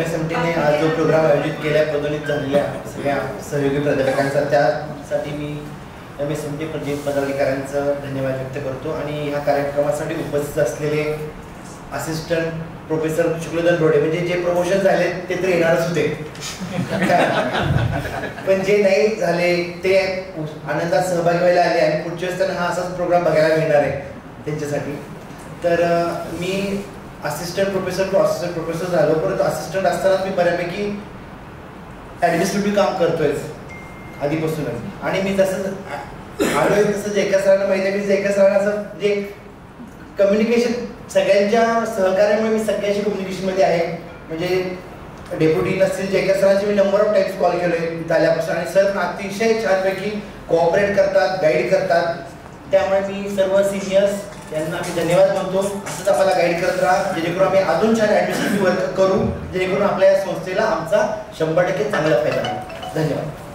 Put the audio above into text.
MSMTने आज जो प्रोग्राम आयोजित केला पदोन्नत झालेल्या सगळ्या सहयोगी प्राध्यापकांचा त्यासाठी मी MSMT पदाधिकाऱ्यांचं धन्यवाद व्यक्त करतो आणि ह्या कार्यक्रमासाठी उपस्थित असलेले असिस्टंट प्रोफेसर शुक्लधर रोडे म्हणजे जे प्रमोशन झाले ते तर येणारच होते पण जे नाही झाले ते आनंदात सहभागी व्हायला आले आणि पुढच्या वेळेस त्यांना हा असाच प्रोग्राम बघायला मिळणार आहे त्यांच्यासाठी. तर मी assistant professor to assistant professor झालो, परंतु असिस्टंट असताना मी बऱ्यापैकी ॲडमिनिस्ट्रेटिव्ह काम करतोय आधीपासूनच. आणि मी जसं आलोय तसं जयका सरांना माहिती आहे, मी जयका सरांना जे कम्युनिकेशन सगळ्यांच्या सहकार्यामुळे मी सगळ्यांशी कम्युनिकेशनमध्ये आहे. म्हणजे डेप्युटी नसतील जयका सरांचे मी नंबर ऑफ टाइम्स कॉल केले तिथं आल्यापासून आणि सर अतिशय छानपैकी कोऑपरेट करतात, गाईड करतात. त्यामुळे मी सर्व सिनियर्स यांना आम्ही धन्यवाद म्हणतो. असंच आम्हाला गाईड करत राहा जेणेकरून आम्ही अजून छान ॲडमिनिस्ट्रेटिव्ह वर्क करू, जेणेकरून आपल्या या संस्थेला आमचा 100% चांगला फायदा होईल. धन्यवाद.